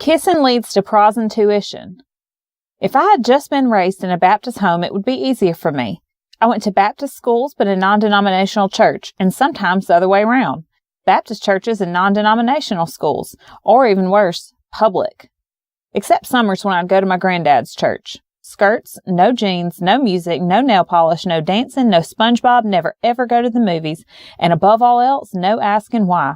Kissing leads to prosintuition. If I had just been raised in a Baptist home, it would be easier for me. I went to Baptist schools, but a non-denominational church, and sometimes the other way around. Baptist churches and non-denominational schools, or even worse, public. Except summers when I'd go to my granddad's church. Skirts, no jeans, no music, no nail polish, no dancing, no SpongeBob, never ever go to the movies, and above all else, no asking why.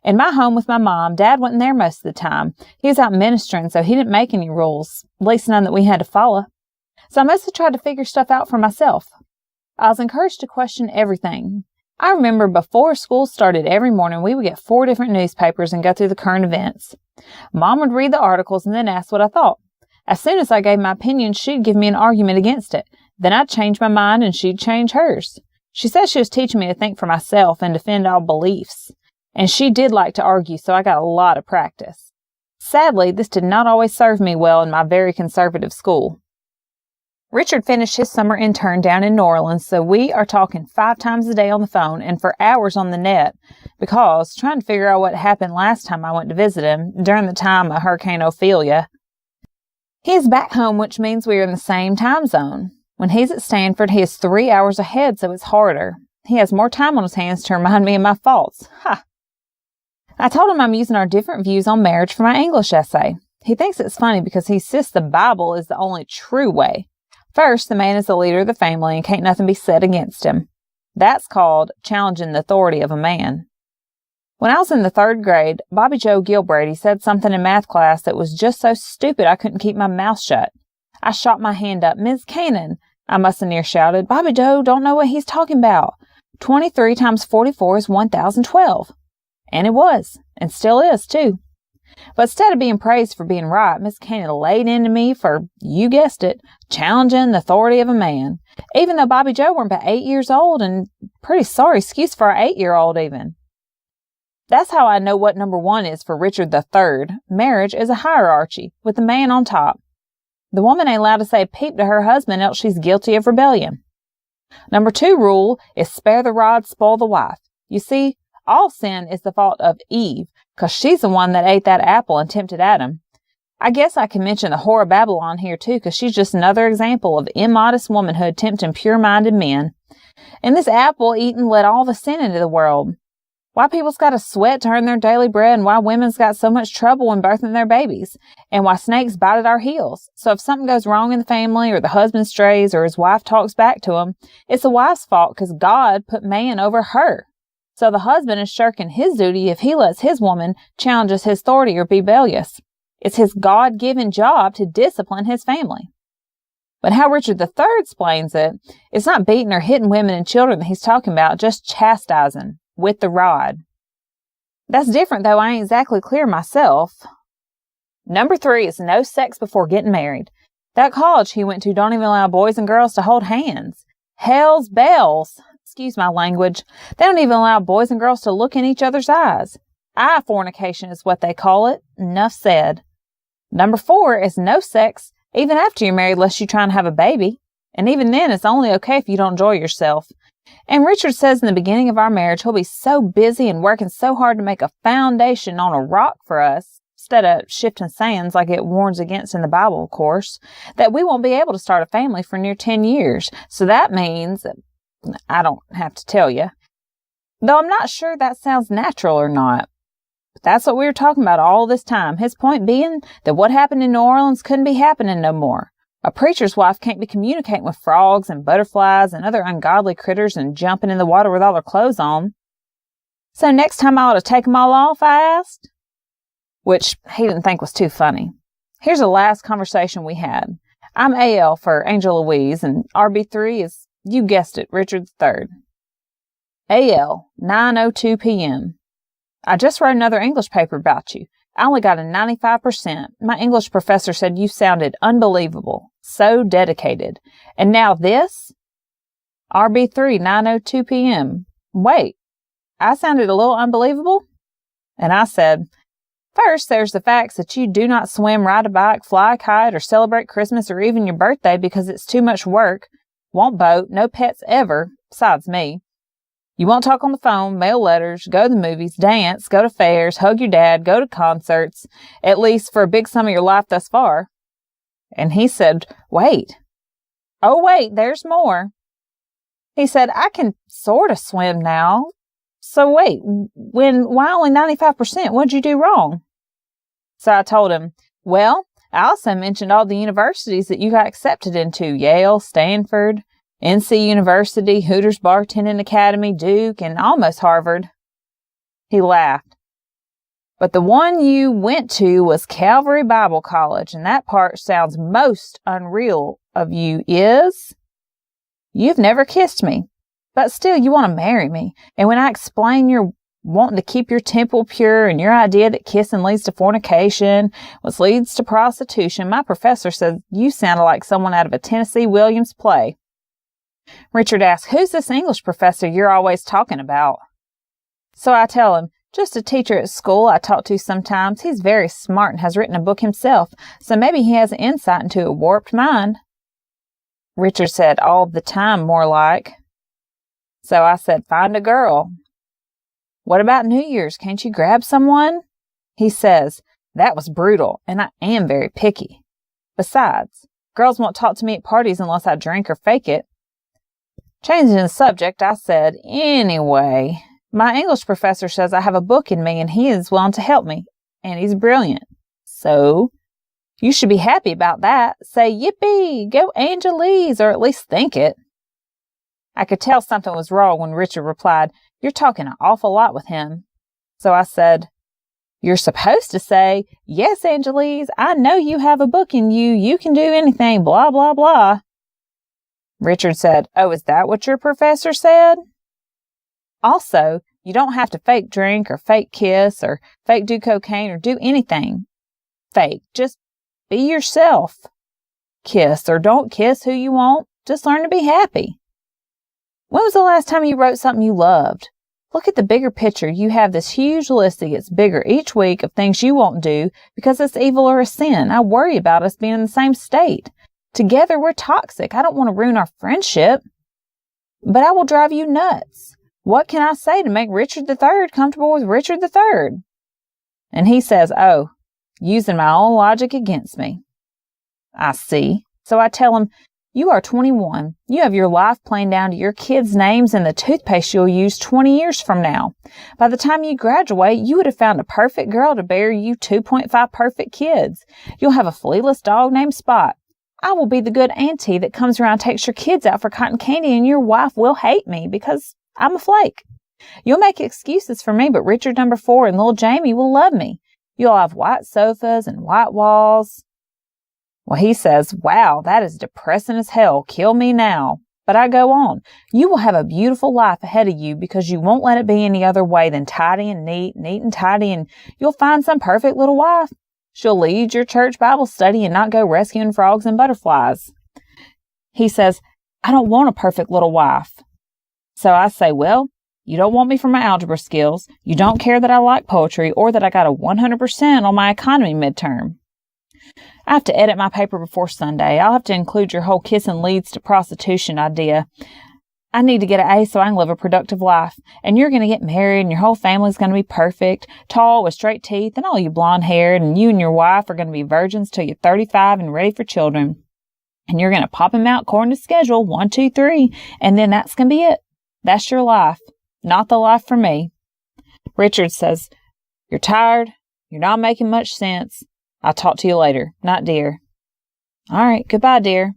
In my home with my mom, Dad wasn't there most of the time. He was out ministering, so he didn't make any rules, at least none that we had to follow. So I mostly tried to figure stuff out for myself. I was encouraged to question everything. I remember before school started every morning, we would get 4 different newspapers and go through the current events. Mom would read the articles and then ask what I thought. As soon as I gave my opinion, she'd give me an argument against it. Then I'd change my mind and she'd change hers. She said she was teaching me to think for myself and defend all beliefs. And she did like to argue, so I got a lot of practice. Sadly, this did not always serve me well in my very conservative school. Richard finished his summer intern down in New Orleans, so we are talking 5 times a day on the phone and for hours on the net because trying to figure out what happened last time I went to visit him during the time of Hurricane Ophelia. He is back home, which means we are in the same time zone. When he's at Stanford, he is 3 hours ahead, so it's harder. He has more time on his hands to remind me of my faults. Ha! I told him I'm using our different views on marriage for my English essay. He thinks it's funny because he insists the Bible is the only true way. First, the man is the leader of the family and can't nothing be said against him. That's called challenging the authority of a man. When I was in the 3rd grade, Bobby Joe Gilbrady said something in math class that was just so stupid I couldn't keep my mouth shut. I shot my hand up. "Ms. Cannon," I must have near shouted, "Bobby Joe don't know what he's talking about. 23 times 44 is 1012. And it was, and still is, too. But instead of being praised for being right, Miss Cannon laid into me for, you guessed it, challenging the authority of a man, even though Bobby Joe weren't but 8 years old, and pretty sorry excuse for an 8-year-old even. That's how I know what number 1 is for Richard III. Marriage is a hierarchy, with the man on top. The woman ain't allowed to say peep to her husband, else she's guilty of rebellion. Number 2 rule is spare the rod, spoil the wife. You see, all sin is the fault of Eve, 'cause she's the one that ate that apple and tempted Adam. I guess I can mention the whore of Babylon here too, 'cause she's just another example of immodest womanhood tempting pure-minded men. And this apple-eating let all the sin into the world. Why people's got to sweat to earn their daily bread, and why women's got so much trouble when birthing their babies, and why snakes bite at our heels. So if something goes wrong in the family, or the husband strays, or his wife talks back to him, it's the wife's fault 'cause God put man over her. So the husband is shirking his duty if he lets his woman challenge his authority or be rebellious. It's his God-given job to discipline his family. But how Richard III explains it, it's not beating or hitting women and children that he's talking about, just chastising with the rod. That's different, though I ain't exactly clear myself. Number 3 is no sex before getting married. That college he went to don't even allow boys and girls to hold hands. Hell's bells! Excuse my language. They don't even allow boys and girls to look in each other's eyes. Eye fornication is what they call it. Enough said. Number 4 is no sex even after you're married unless you try and have a baby. And even then, it's only okay if you don't enjoy yourself. And Richard says in the beginning of our marriage, he'll be so busy and working so hard to make a foundation on a rock for us, instead of shifting sands like it warns against in the Bible, of course, that we won't be able to start a family for near 10 years. So that means, I don't have to tell you, though I'm not sure that sounds natural or not. But that's what we were talking about all this time. His point being that what happened in New Orleans couldn't be happening no more. A preacher's wife can't be communicating with frogs and butterflies and other ungodly critters and jumping in the water with all her clothes on. So next time I ought to take them all off, I asked. Which he didn't think was too funny. Here's the last conversation we had. I'm AL for Angel Louise, and RB3 is, you guessed it, Richard III. AL, 9:02 p.m. I just wrote another English paper about you. I only got a 95%. My English professor said you sounded unbelievable. So dedicated. And now this? RB3, 9:02 p.m. Wait, I sounded a little unbelievable? And I said, first, there's the facts that you do not swim, ride a bike, fly a kite, or celebrate Christmas or even your birthday because it's too much work. Won't boat, no pets ever, besides me. You won't talk on the phone, mail letters, go to the movies, dance, go to fairs, hug your dad, go to concerts, at least for a big sum of your life thus far. And he said, wait. Oh, wait, there's more. He said, I can sort of swim now. So wait, why only 95%? What'd you do wrong? So I told him, well, I also mentioned all the universities that you got accepted into, Yale, Stanford, NC University, Hooters Bartending Academy, Duke, and almost Harvard. He laughed. But the one you went to was Calvary Bible College, and that part sounds most unreal of you is, you've never kissed me, but still you want to marry me. And when I explain you're wanting to keep your temple pure and your idea that kissing leads to fornication, which leads to prostitution, my professor said you sounded like someone out of a Tennessee Williams play. Richard asked, who's this English professor you're always talking about? So I tell him, just a teacher at school I talk to sometimes. He's very smart and has written a book himself, so maybe he has an insight into a warped mind. Richard said, all the time, more like. So I said, find a girl. What about New Year's? Can't you grab someone? He says, that was brutal, and I am very picky. Besides, girls won't talk to me at parties unless I drink or fake it. Changing the subject, I said, anyway, my English professor says I have a book in me and he is willing to help me, and he's brilliant. So, you should be happy about that. Say, yippee, go Angelese, or at least think it. I could tell something was wrong when Richard replied, you're talking an awful lot with him. So I said, you're supposed to say, yes, Angelese, I know you have a book in you. You can do anything, blah, blah, blah. Richard said, oh, is that what your professor said? Also, you don't have to fake drink or fake kiss or fake do cocaine or do anything fake. Just be yourself. Kiss or don't kiss who you want. Just learn to be happy. When was the last time you wrote something you loved? Look at the bigger picture. You have this huge list that gets bigger each week of things you won't do because it's evil or a sin. I worry about us being in the same state. Together we're toxic. I don't want to ruin our friendship. But I will drive you nuts. What can I say to make Richard III comfortable with Richard III? And he says, oh, using my own logic against me. I see. So I tell him, you are 21. You have your life planned down to your kids' names and the toothpaste you'll use 20 years from now. By the time you graduate, you would have found a perfect girl to bear you 2.5 perfect kids. You'll have a flealess dog named Spot. I will be the good auntie that comes around and takes your kids out for cotton candy, and your wife will hate me because I'm a flake. You'll make excuses for me, but Richard No. 4 and little Jamie will love me. You'll have white sofas and white walls. Well, he says, wow, that is depressing as hell. Kill me now. But I go on. You will have a beautiful life ahead of you because you won't let it be any other way than tidy and neat and tidy, and you'll find some perfect little wife. She'll lead your church Bible study and not go rescuing frogs and butterflies. He says, I don't want a perfect little wife. So I say, well, you don't want me for my algebra skills. You don't care that I like poetry or that I got a 100% on my economy midterm. I have to edit my paper before Sunday. I'll have to include your whole kissing leads to prostitution idea. I need to get an A so I can live a productive life. And you're going to get married and your whole family's going to be perfect, tall with straight teeth and all you blonde haired, and you and your wife are going to be virgins till you're 35 and ready for children. And you're going to pop them out according to schedule, 1, 2, 3, and then that's going to be it. That's your life, not the life for me. Richard says, you're tired. You're not making much sense. I'll talk to you later. Night, dear. All right. Goodbye, dear.